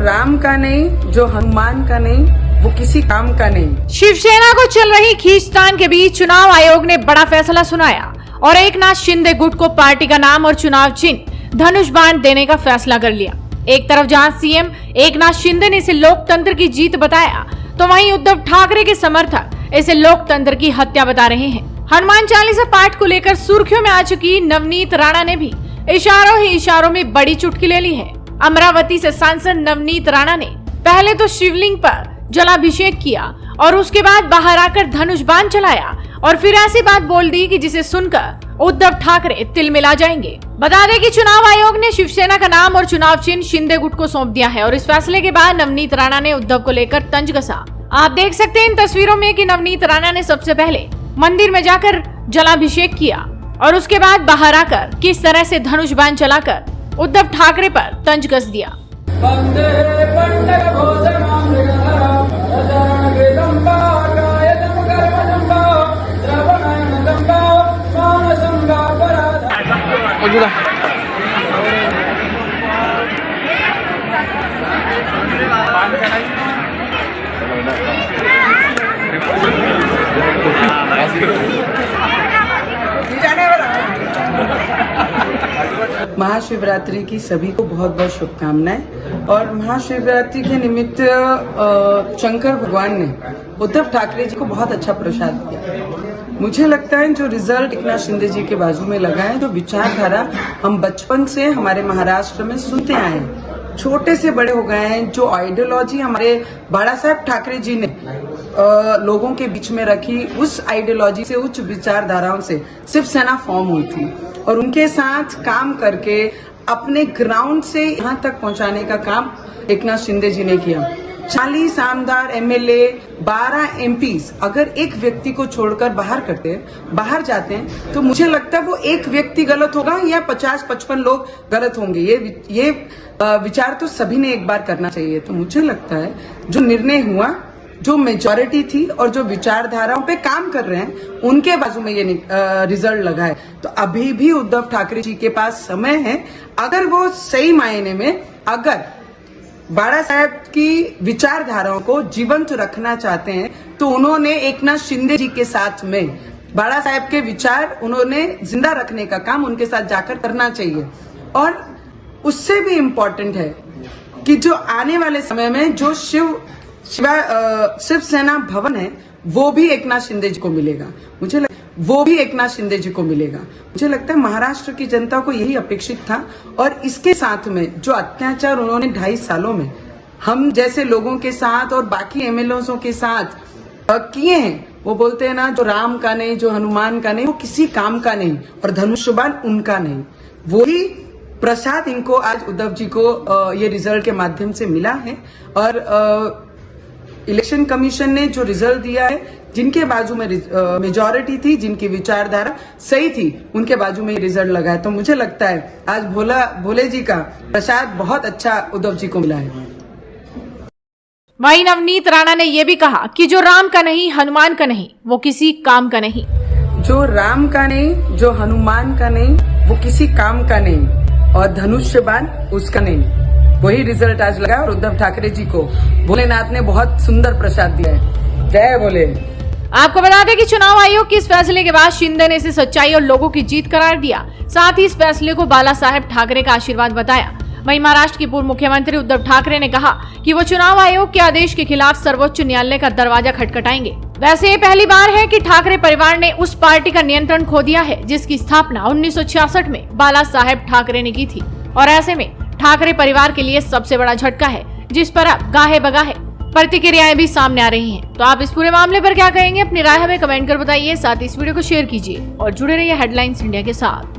राम का नहीं, जो हनुमान का नहीं, वो किसी काम का नहीं। शिवसेना को चल रही खींचतान के बीच चुनाव आयोग ने बड़ा फैसला सुनाया और एकनाथ शिंदे गुट को पार्टी का नाम और चुनाव चिन्ह धनुष बाण देने का फैसला कर लिया। एक तरफ जहां सीएम एकनाथ शिंदे ने इसे लोकतंत्र की जीत बताया, तो वहीं उद्धव ठाकरे के समर्थक इसे लोकतंत्र की हत्या बता रहे हैं। हनुमान चालीसा पाठ को लेकर सुर्खियों में आ चुकी नवनीत राणा ने भी इशारों ही इशारों में बड़ी चुटकी ले ली है। अमरावती से सांसद नवनीत राणा ने पहले तो शिवलिंग पर जलाभिषेक किया और उसके बाद बाहर आकर धनुष बाण चलाया और फिर ऐसी बात बोल दी कि जिसे सुनकर उद्धव ठाकरे तिलमिला जाएंगे। बता दें कि चुनाव आयोग ने शिवसेना का नाम और चुनाव चिन्ह शिंदे गुट को सौंप दिया है और इस फैसले के बाद नवनीत राणा ने उद्धव को लेकर तंज कसा। आप देख सकते हैं इन तस्वीरों में कि नवनीत राणा ने सबसे पहले मंदिर में जाकर जलाभिषेक किया और उसके बाद बाहर आकर किस तरह से धनुष बाण चलाकर उद्धव ठाकरे पर तंज कस दिया। महाशिवरात्रि की सभी को बहुत बहुत शुभकामनाएं। और महाशिवरात्रि के निमित्त शंकर भगवान ने उद्धव ठाकरे जी को बहुत अच्छा प्रसाद दिया। मुझे लगता है जो रिजल्ट एकनाथ शिंदे जी के बाजू में लगा है, जो विचारधारा हम बचपन से हमारे महाराष्ट्र में सुनते आए हैं, छोटे से बड़े हो गए हैं, जो आइडियोलॉजी हमारे बाला साहेब ठाकरे जी ने लोगों के बीच में रखी, उस आइडियोलॉजी से, उच्च विचारधाराओं से शिवसेना फॉर्म हुई थी और उनके साथ काम करके अपने ग्राउंड से यहाँ तक पहुंचाने का काम एकनाथ शिंदे जी ने किया। 40 आमदार, एमएलए, 12 एमपीज अगर एक व्यक्ति को छोड़कर बाहर जाते हैं तो मुझे लगता है वो एक व्यक्ति गलत होगा या 50-55 लोग गलत होंगे। ये विचार तो सभी ने एक बार करना चाहिए। तो मुझे लगता है जो निर्णय हुआ, जो मेजॉरिटी थी और जो विचारधाराओं पे काम कर रहे हैं, उनके बाजू में ये रिजल्ट लगा है। तो अभी भी उद्धव ठाकरे जी के पास समय है, अगर वो सही मायने में अगर बाला साहेब की विचारधाराओं को जीवंत रखना चाहते हैं तो उन्होंने एकनाथ शिंदे जी के साथ में बाला साहेब के विचार उन्होंने जिंदा रखने का काम उनके साथ जाकर करना चाहिए। और उससे भी इम्पोर्टेंट है कि जो आने वाले समय में जो शिवसेना भवन है वो भी एकनाथ शिंदे जी को मिलेगा। मुझे लगता है महाराष्ट्र की जनता को यही अपेक्षित था। और इसके साथ में जो अत्याचार उन्होंने 2.5 सालों में हम जैसे लोगों के साथ और बाकी एमएलएओं के साथ किए हैं, वो बोलते हैं ना, जो राम का नहीं, जो हनुमान का नहीं, वो किसी काम का नहीं और धनुष बाण उनका नहीं। वही प्रसाद इनको आज उद्धव जी को ये रिजल्ट के माध्यम से मिला है। और इलेक्शन कमीशन ने जो रिजल्ट दिया है, जिनके बाजू में मेजॉरिटी थी, जिनकी विचारधारा सही थी, उनके बाजू में ये रिजल्ट लगा है। तो मुझे लगता है आज भोले जी का प्रसाद बहुत अच्छा उद्धव जी को मिला है। वहीं नवनीत राणा ने यह भी कहा कि जो राम का नहीं, हनुमान का नहीं, वो किसी काम का नहीं। जो राम का नहीं, जो हनुमान का नहीं, वो किसी काम का नहीं और धनुष बाण उसका नहीं। वही रिजल्ट आज लगा और उद्धव ठाकरे जी को भोलेनाथ ने बहुत सुंदर प्रसाद दिया है। जय भोले। आपको बता दें कि चुनाव आयोग के इस फैसले के बाद शिंदे ने इसे सच्चाई और लोगों की जीत करार दिया। साथ ही इस फैसले को बाला साहेब ठाकरे का आशीर्वाद बताया। वहीं महाराष्ट्र के पूर्व मुख्यमंत्री उद्धव ठाकरे ने कहा कि वो चुनाव आयोग के आदेश के खिलाफ सर्वोच्च न्यायालय का दरवाजा खटखटाएंगे। वैसे ये पहली बार है कि ठाकरे परिवार ने उस पार्टी का नियंत्रण खो दिया है जिसकी स्थापना 1966 में बाला साहेब ठाकरे ने की थी। और ऐसे में ठाकरे परिवार के लिए सबसे बड़ा झटका है, जिस पर अब गाहे बगाहे प्रतिक्रियाएं भी सामने आ रही हैं। तो आप इस पूरे मामले पर क्या कहेंगे? अपनी राय हमें कमेंट कर बताइए। साथ ही इस वीडियो को शेयर कीजिए और जुड़े रहिए हेडलाइंस इंडिया के साथ।